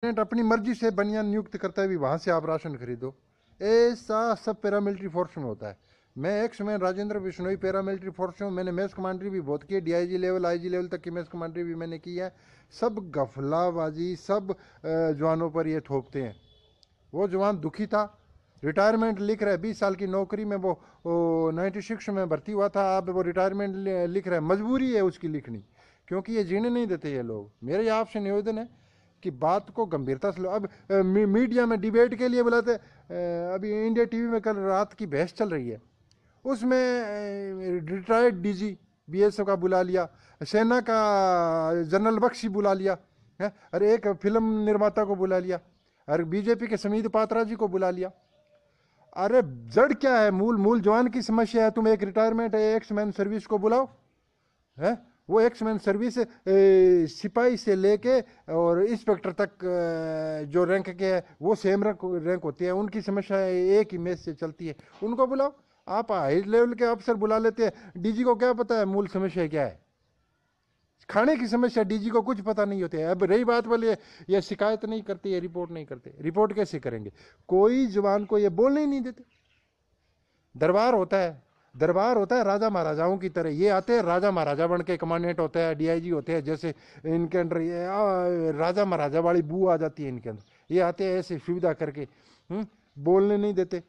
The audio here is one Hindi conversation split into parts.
अपनी मर्जी से बनियान नियुक्त करता है भी वहाँ से आप राशन खरीदो। ऐसा सब पैरामिलिट्री फोर्स में होता है। मैं एक्समैन राजेंद्र बिश्नोई पैरामिलिट्री फोर्स हूँ। मैंने मैस कमांडरी भी बहुत की है, डीआईजी लेवल आईजी लेवल तक की मैस कमांडरी भी मैंने की है। सब गफलाबाजी सब जवानों पर ये थोपते हैं। वो जवान दुखी था, रिटायरमेंट लिख रहा है, 20 साल की नौकरी में वो 96 में भर्ती हुआ था, अब वो रिटायरमेंट लिख रहा है। मजबूरी है उसकी लिखनी, क्योंकि ये जीने नहीं देते ये लोग। मेरे आपसे निवेदन है कि बात को गंभीरता से लो। अब मीडिया में डिबेट के लिए बुलाते, अभी इंडिया टीवी में कल रात की बहस चल रही है, उसमें रिटायर्ड डीजी बीएसएफ का बुला लिया, सेना का जनरल बख्शी बुला लिया है, अरे एक फिल्म निर्माता को बुला लिया, अरे बीजेपी के समीर पात्रा जी को बुला लिया। अरे जड़ क्या है? मूल मूल जवान की समस्या है। तुम एक रिटायरमेंट है एक्समैन सर्विस को बुलाओ है, वो एक्समैन सर्विस सिपाही से लेके और इंस्पेक्टर तक जो रैंक के है वो सेम रैंक होती है, उनकी समस्या एक ही मेज से चलती है, उनको बुलाओ। आप हाई लेवल के अफसर बुला लेते हैं, डीजी को क्या पता है मूल समस्या क्या है? खाने की समस्या डीजी को कुछ पता नहीं होती है। अब रही बात बोले ये शिकायत नहीं करते, ये रिपोर्ट नहीं करते, रिपोर्ट कैसे करेंगे? कोई जवान को ये बोलने ही नहीं देते। दरबार होता है, दरबार होता है राजा महाराजाओं की तरह, ये आते हैं राजा महाराजा बन के, कमांडेंट होता है, डीआईजी होते हैं, जैसे इनके अंदर ये राजा महाराजा वाली बू आ जाती है इनके अंदर, ये आते हैं ऐसे सुविधा करके, बोलने नहीं देते।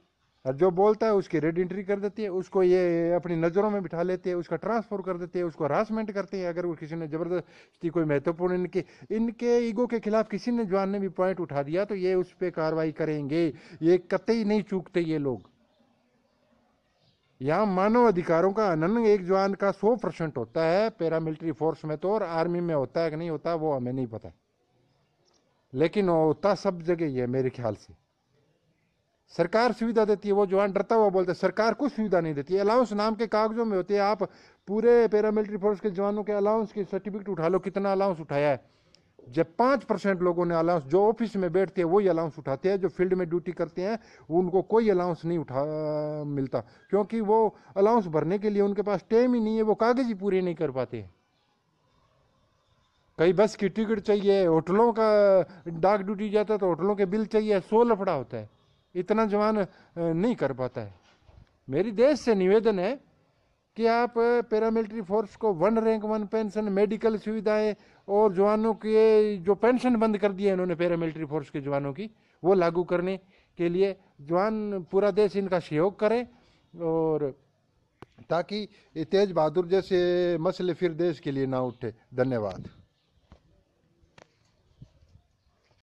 और जो बोलता है उसकी रेड एंट्री कर देती है, उसको ये अपनी नज़रों में बिठा लेते हैं, उसका ट्रांसफर कर देते हैं, उसको हरासमेंट करते हैं। अगर वो किसी ने ज़बरदस्ती कोई महत्वपूर्ण इनके ईगो के खिलाफ किसी ने जवान ने भी पॉइंट उठा दिया तो ये उस पर कार्रवाई करेंगे, ये कतई नहीं चूकते ये लोग। यहाँ मानव अधिकारों का हनन एक जवान का 100% होता है पैरामिलिट्री फोर्स में तो, और आर्मी में होता है कि नहीं होता वो हमें नहीं पता, लेकिन होता सब जगह ही है मेरे ख्याल से। सरकार सुविधा देती है, वो जवान डरता हुआ बोलता है सरकार कुछ सुविधा नहीं देती है। अलाउंस नाम के कागजों में होती है, आप पूरे पैरामिलिट्री फोर्स के जवानों के अलाउंस की सर्टिफिकेट उठा लो, कितना अलाउंस उठाया है। जब 5% लोगों ने अलाउंस, जो ऑफिस में बैठते हैं वही अलाउंस उठाते हैं, जो फील्ड में ड्यूटी करते हैं उनको कोई अलाउंस नहीं उठा मिलता, क्योंकि वो अलाउंस भरने के लिए उनके पास टाइम ही नहीं है, वो कागज ही पूरे नहीं कर पाते। कई बस की टिकट चाहिए, होटलों का डाक ड्यूटी जाता है तो होटलों के बिल चाहिए, 100 लफड़ा होता है, इतना जवान नहीं कर पाता है। मेरी देश से निवेदन है कि आप पैरामिलिट्री फोर्स को 1 रैंक 1 पेंशन, मेडिकल सुविधाएं और जवानों के जो पेंशन बंद कर दी है इन्होंने पैरामिलिट्री फोर्स के जवानों की, वो लागू करने के लिए जवान पूरा देश इनका सहयोग करे, और ताकि तेज बहादुर जैसे मसले फिर देश के लिए ना उठे। धन्यवाद।